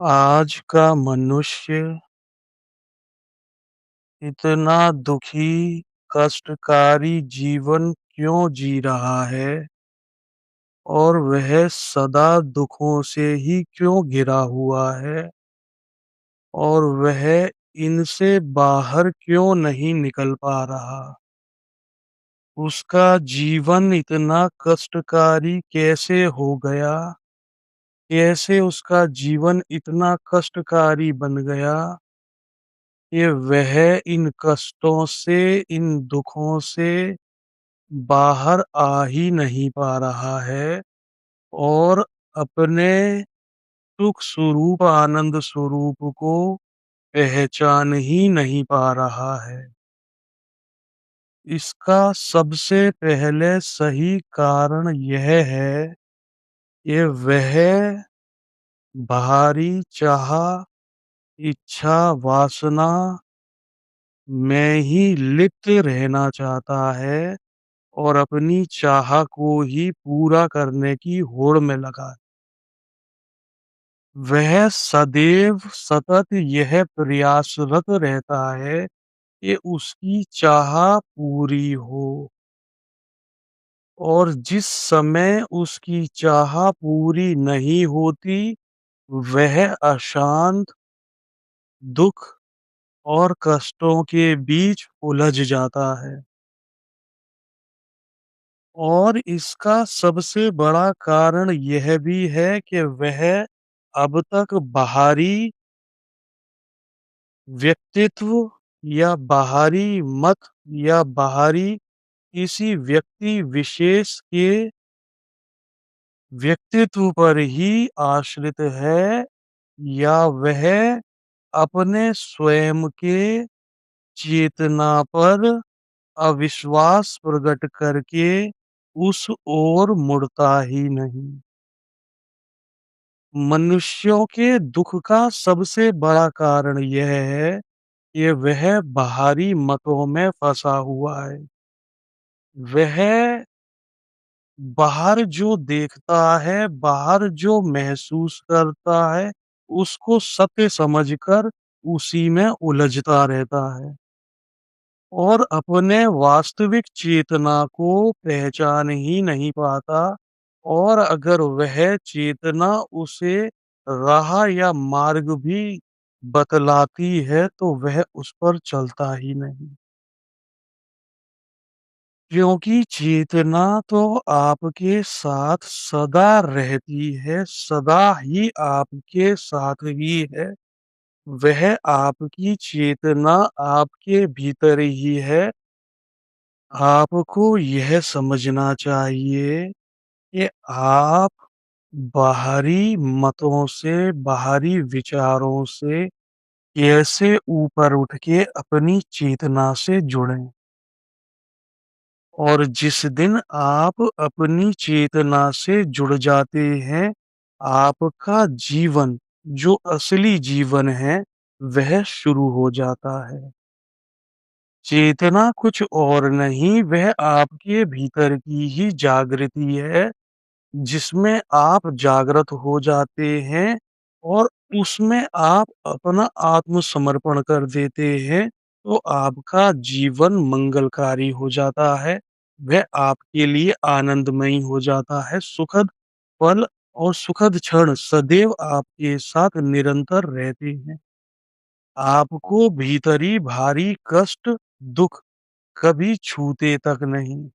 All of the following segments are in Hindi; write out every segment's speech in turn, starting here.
आज का मनुष्य इतना दुखी, कष्टकारी जीवन क्यों जी रहा है और वह सदा दुखों से ही क्यों घिरा हुआ है और वह इनसे बाहर क्यों नहीं निकल पा रहा? उसका जीवन इतना कष्टकारी कैसे हो गया? कैसे उसका जीवन इतना कष्टकारी बन गया कि वह इन कष्टों से, इन दुखों से बाहर आ ही नहीं पा रहा है और अपने सुख स्वरूप, आनंद स्वरूप को पहचान ही नहीं पा रहा है। इसका सबसे पहले सही कारण यह है कि वह बाहरी चाह, इच्छा, वासना में ही लिप्त रहना चाहता है और अपनी चाह को ही पूरा करने की होड़ में लगा है। वह सदैव सतत यह प्रयासरत रहता है कि उसकी चाह पूरी हो और जिस समय उसकी चाह पूरी नहीं होती, वह अशांत, दुख और कष्टों के बीच उलझ जाता है। और इसका सबसे बड़ा कारण यह भी है कि वह अब तक बाहरी व्यक्तित्व या बाहरी मत या बाहरी किसी व्यक्ति विशेष के व्यक्तित्व पर ही आश्रित है या वह अपने स्वयं के चेतना पर अविश्वास प्रकट करके उस ओर मुड़ता ही नहीं। मनुष्यों के दुख का सबसे बड़ा कारण यह है कि वह बाहरी मतों में फंसा हुआ है। वह बाहर जो देखता है, बाहर जो महसूस करता है, उसको सत्य समझकर उसी में उलझता रहता है और अपने वास्तविक चेतना को पहचान ही नहीं पाता और अगर वह चेतना उसे राह या मार्ग भी बतलाती है, तो वह उस पर चलता ही नहीं। क्योंकि चेतना तो आपके साथ सदा रहती है, सदा ही आपके साथ ही है। वह आपकी चेतना आपके भीतर ही है। आपको यह समझना चाहिए कि आप बाहरी मतों से, बाहरी विचारों से कैसे ऊपर उठ के अपनी चेतना से जुड़ें। और जिस दिन आप अपनी चेतना से जुड़ जाते हैं, आपका जीवन, जो असली जीवन है, वह शुरू हो जाता है। चेतना कुछ और नहीं, वह आपके भीतर की ही जागृति है, जिसमें आप जागृत हो जाते हैं और उसमें आप अपना आत्मसमर्पण कर देते हैं, तो आपका जीवन मंगलकारी हो जाता है। वह आपके लिए आनंदमयी हो जाता है। सुखद पल और सुखद क्षण सदैव आपके साथ निरंतर रहते हैं। आपको भीतरी भारी कष्ट, दुःख कभी छूते तक नहीं।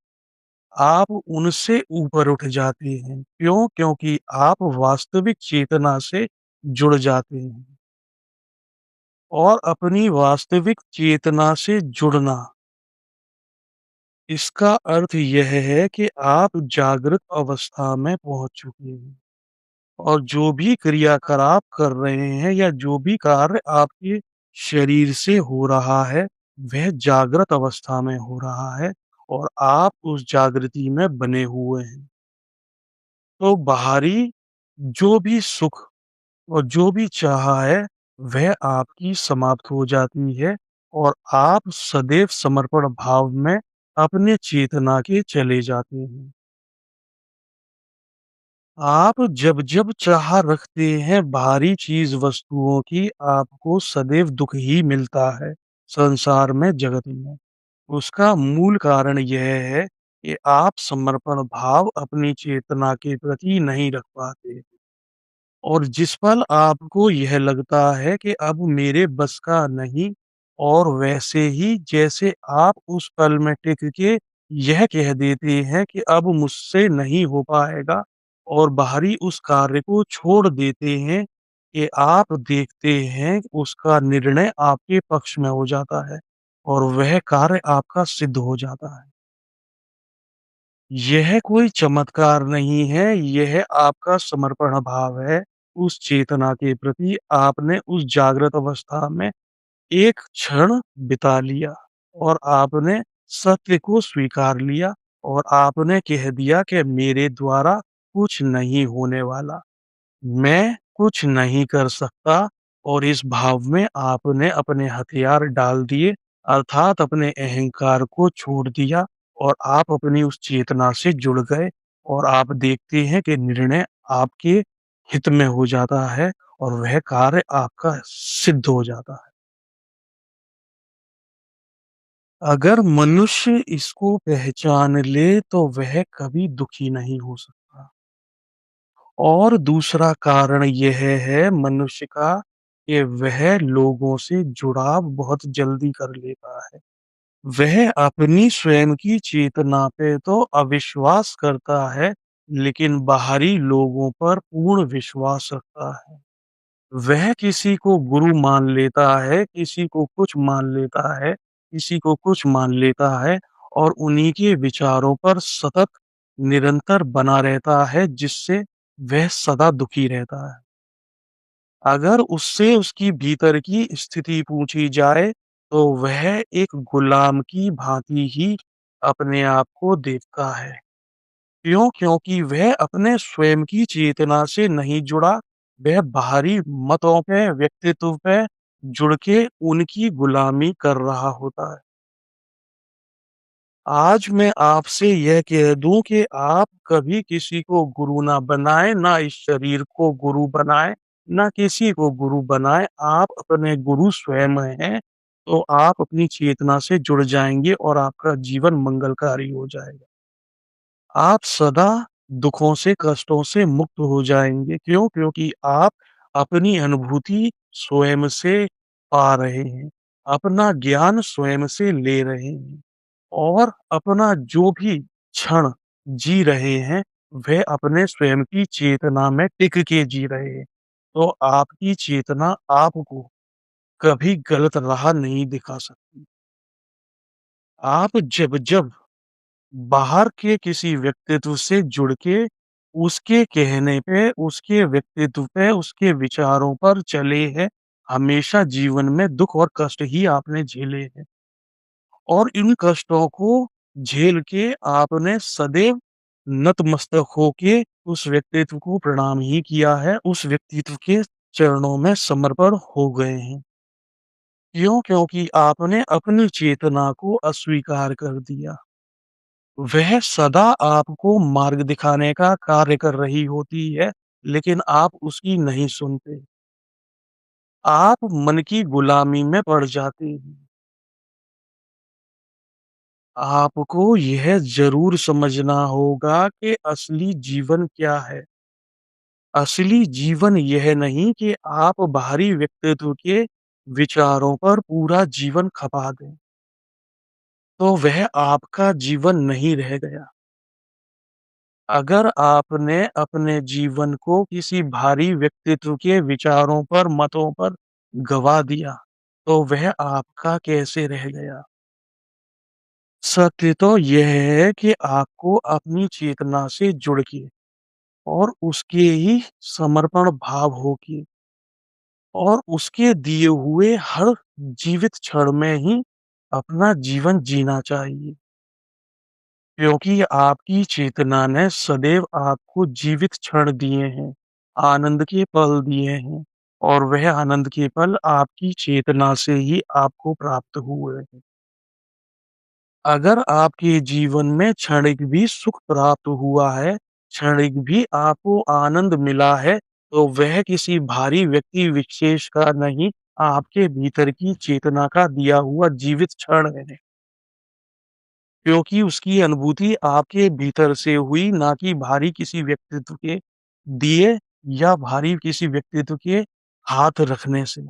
आप उनसे ऊपर उठ जाते हैं। क्यों? क्योंकि आप वास्तविक चेतना से जुड़ जाते हैं और अपनी वास्तविक चेतना से जुड़ना, इसका अर्थ यह है कि आप जागृत अवस्था में पहुँच चुके हैं और जो भी क्रियाकलाप कर रहे हैं या जो भी कार्य आपके शरीर से हो रहा है, वह जागृत अवस्था में हो रहा है और आप उस जागृति में बने हुए हैं। तो बाहरी जो भी सुख और जो भी चाह है, वह आपकी समाप्त हो जाती है और आप सदैव समर्पण भाव में अपने चेतना के चले जाते हैं। आप जब-जब चाह रखते हैं भारी चीज़ वस्तुओं की, आपको सदैव दुःख ही मिलता है, संसार में, जगत में। उसका मूल कारण यह है कि आप समर्पण भाव अपनी चेतना के प्रति नहीं रख पाते। और जिस पल आपको यह लगता है कि अब मेरे बस का नहीं, और वैसे ही जैसे आप उस पल में टिक के यह कह देते हैं कि अब मुझसे नहीं हो पाएगा, और बाहरी उस कार्य को छोड़ देते हैं, कि आप देखते हैं उसका निर्णय आपके पक्ष में हो जाता है और वह कार्य आपका सिद्ध हो जाता है। यह कोई चमत्कार नहीं है, यह आपका समर्पण भाव है उस चेतना के प्रति। आपने उस जागृत अवस्था में एक क्षण बिता लिया और आपने सत्य को स्वीकार लिया, और आपने कह दिया कि मेरे द्वारा कुछ नहीं होने वाला, मैं कुछ नहीं कर सकता। और इस भाव में आपने अपने हथियार डाल दिए, अर्थात अपने अहंकार को छोड़ दिया, और आप अपनी उस चेतना से जुड़ गए, और आप देखते हैं कि निर्णय आपके हित में हो जाता है और वह कार्य आपका सिद्ध हो जाता है। अगर मनुष्य इसको पहचान ले तो वह कभी दुखी नहीं हो सकता। और दूसरा कारण यह है मनुष्य का, कि वह लोगों से जुड़ाव बहुत जल्दी कर लेता है। वह अपनी स्वयं की चेतना पे तो अविश्वास करता है, लेकिन बाहरी लोगों पर पूर्ण विश्वास रखता है। वह किसी को गुरु मान लेता है, किसी को कुछ मान लेता है, किसी को कुछ मान लेता है, और उन्हीं के विचारों पर सतत निरंतर बना रहता है, जिससे वह सदा दुखी रहता है। अगर उससे उसकी भीतर की स्थिति पूछी जाए, तो वह एक गुलाम की भांति ही अपने आप को देखता है। क्यों? क्योंकि वह अपने स्वयं की चेतना से नहीं जुड़ा, वह बाहरी मतों पे, व्यक्तित्व पे जुड़ के उनकी गुलामी कर रहा होता है। आज मैं आपसे यह कह दूं कि आप कभी किसी को गुरु ना बनाएं, ना इस शरीर को गुरु बनाएं, ना किसी को गुरु बनाएं। आप अपने गुरु स्वयं हैं, तो आप अपनी चेतना से जुड़ जाएंगे और आपका जीवन मंगलकारी हो जाएगा। आप सदा दुखों से, कष्टों से मुक्त हो जाएँगे। क्यों? क्योंकि आप अपनी अनुभूति स्वयं से पा रहे हैं, अपना ज्ञान स्वयं से ले रहे हैं, और अपना जो भी क्षण जी रहे हैं, वह अपने स्वयं की चेतना में टिक के जी रहे हैं। तो आपकी चेतना आपको कभी गलत राह नहीं दिखा सकती। आप जब-जब बाहर के किसी व्यक्तित्व से जुड़ के, उसके कहने पे, उसके व्यक्तित्व पे, उसके विचारों पर चले हैं, हमेशा जीवन में दुःख और कष्ट ही आपने झेले हैं। और इन कष्टों को झेल के आपने सदैव नतमस्तक होके उस व्यक्तित्व को प्रणाम ही किया है, उस व्यक्तित्व के चरणों में समर्पण हो गए हैं। क्यों? क्योंकि आपने अपनी चेतना को अस्वीकार कर दिया। वह सदा आपको मार्ग दिखाने का कार्य कर रही होती है, लेकिन आप उसकी नहीं सुनते। आप मन की गुलामी में पड़ जाते हैं। आपको यह ज़रूर समझना होगा कि असली जीवन क्या है। असली जीवन यह नहीं कि आप बाहरी व्यक्तित्व के विचारों पर पूरा जीवन खपा दें, तो वह आपका जीवन नहीं रह गया। अगर आपने अपने जीवन को किसी भारी व्यक्तित्व के विचारों पर, मतों पर गँवा दिया, तो वह आपका कैसे रह गया? सत्य तो यह है कि आपको अपनी चेतना से जुड़ के और उसके ही समर्पण भाव हो के और उसके दिए हुए हर जीवित क्षण में ही अपना जीवन जीना चाहिए। क्योंकि आपकी चेतना ने सदैव आपको जीवित क्षण दिए हैं, आनंद के पल दिए हैं, और वह आनंद के पल आपकी चेतना से ही आपको प्राप्त हुए हैं। अगर आपके जीवन में क्षणिक भी सुख प्राप्त हुआ है, क्षणिक भी आपको आनंद मिला है, तो वह किसी भारी व्यक्ति विशेष का नहीं, आपके भीतर की चेतना का दिया हुआ जीवित क्षण है। क्योंकि उसकी अनुभूति आपके भीतर से हुई, ना कि भारी किसी व्यक्तित्व के दिए या भारी किसी व्यक्तित्व के हाथ रखने से।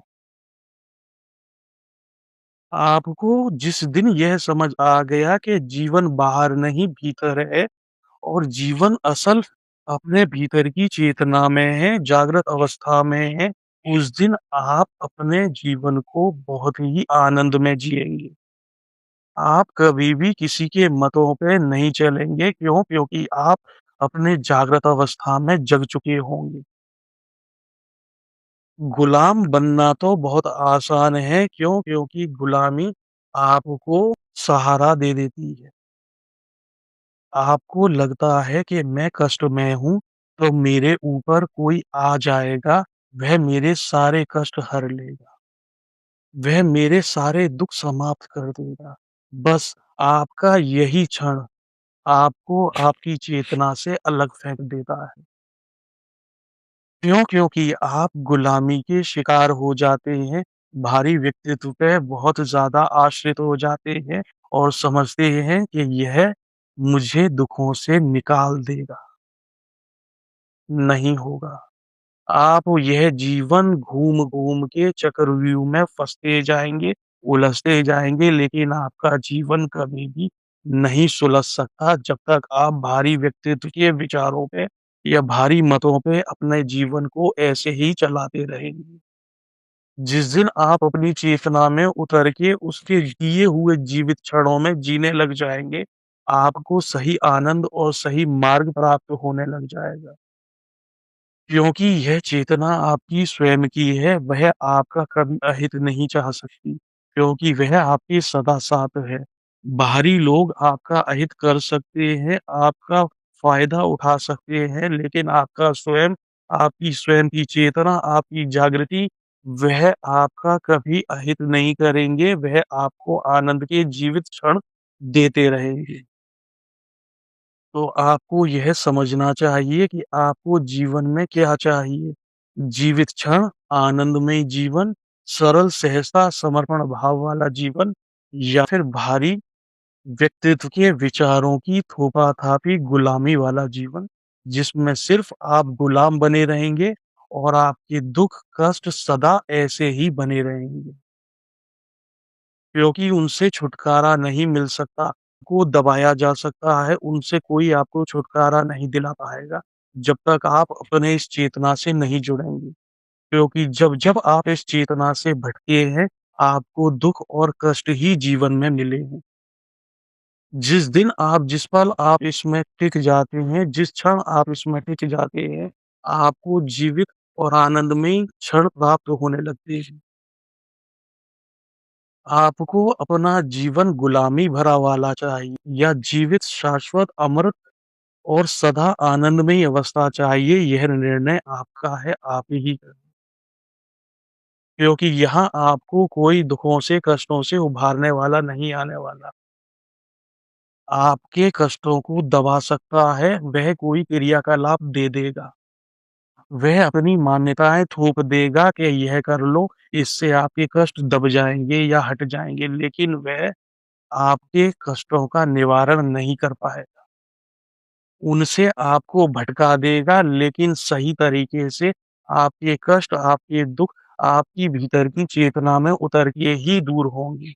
आपको जिस दिन यह समझ आ गया कि जीवन बाहर नहीं भीतर है और जीवन असल अपने भीतर की चेतना में है, जागृत अवस्था में है, उस दिन आप अपने जीवन को बहुत ही आनंद में जिएंगे। आप कभी भी किसी के मतों पे नहीं चलेंगे, क्यों? क्योंकि आप अपने जागृत अवस्था में जग चुके होंगे। गुलाम बनना तो बहुत आसान है, क्यों? क्योंकि गुलामी आपको सहारा दे देती है। आपको लगता है कि मैं कष्ट में हूँ, तो मेरे ऊपर कोई आ जाएगा, वह मेरे सारे कष्ट हर लेगा। वह मेरे सारे दुःख समाप्त कर देगा। बस आपका यही क्षण आपको आपकी चेतना से अलग फेंक देता है। क्यों? क्योंकि आप गुलामी के शिकार हो जाते हैं, भारी व्यक्तित्व पे बहुत ज़्यादा आश्रित हो जाते हैं और समझते हैं कि यह मुझे दुखों से निकाल देगा। नहीं होगा। आप यह जीवन घूम-घूम के चक्रव्यूह में फँसते जाएँगे, उलझते जाएँगे, लेकिन आपका जीवन कभी भी नहीं सुलझ सकता जब तक आप भारी व्यक्तित्व के विचारों पे या भारी मतों पे अपने जीवन को ऐसे ही चलाते रहेंगे। जिस दिन आप अपनी चेतना में उतर के उसके दिए हुए जीवित क्षणों में जीने लग जाएँगे, आपको सही आनंद और सही मार्ग प्राप्त होने लग जाएगा। क्योंकि यह चेतना आपकी स्वयं की है, वह आपका कभी अहित नहीं चाह सकती, क्योंकि वह आपके सदा साथ है। बाहरी लोग आपका अहित कर सकते हैं, आपका फ़ायदा उठा सकते हैं, लेकिन आपका स्वयं, आपकी स्वयं की चेतना, आपकी जागृति, वह आपका कभी अहित नहीं करेंगे, वह आपको आनंद के जीवित क्षण देते रहेंगे। तो आपको यह समझना चाहिए कि आपको जीवन में क्या चाहिए? जीवित क्षण, आनंदमय जीवन, सरल सहजता, समर्पण भाव वाला जीवन या फिर भारी व्यक्तित्व के विचारों की थोपा-थापी गुलामी वाला जीवन, जिसमें सिर्फ़ आप गुलाम बने रहेंगे और आपके दुःख, कष्ट सदा ऐसे ही बने रहेंगे। क्योंकि उनसे छुटकारा नहीं मिल सकता, को दबाया जा सकता है, उनसे कोई आपको छुटकारा नहीं दिला पाएगा, जब तक आप अपने इस चेतना से नहीं जुड़ेंगे। क्योंकि जब-जब आप इस चेतना से भटके हैं, आपको दुःख और कष्ट ही जीवन में मिले हैं। जिस पल आप इसमें टिक जाते हैं, जिस क्षण आप इसमें टिक जाते हैं, आपको जीवित और आनंदमय क्षण प्राप्त होने लगते हैं। आपको अपना जीवन गुलामी भरा वाला चाहिए या जीवित शाश्वत अमृत और सदा आनंदमयी अवस्था चाहिए, यह निर्णय आपका है, आप ही करें। क्योंकि यहाँ आपको कोई दुखों से, कष्टों से उभारने वाला नहीं आने वाला। आपके कष्टों को दबा सकता है, वह कोई क्रियाकलाप दे देगा। वह अपनी मान्यताएँ थोप देगा कि यह कर लो, इससे आपके कष्ट दब जाएँगे या हट जाएँगे, लेकिन वह आपके कष्टों का निवारण नहीं कर पाएगा। उनसे आपको भटका देगा, लेकिन सही तरीके से आपके कष्ट, आपके दुःख, आपकी भीतर की चेतना में उतर के ही दूर होंगे।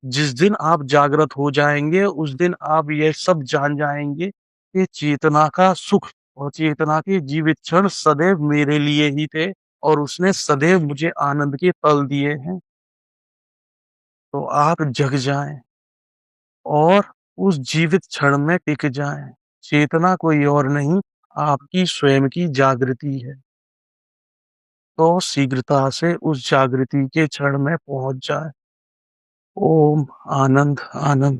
जिस दिन आप जागृत हो जाएँगे, उस दिन आप ये सब जान जाएँगे कि चेतना का सुख और चेतना के जीवित क्षण सदैव मेरे लिए ही थे और उसने सदैव मुझे आनंद के पल दिए हैं। तो आप जग जाएँ और उस जीवित क्षण में टिक जाएँ। चेतना कोई और नहीं, आपकी स्वयं की जागृति है। तो शीघ्रता से उस जागृति के क्षण में पहुँच जाएँ। ओम आनंद, आनंद।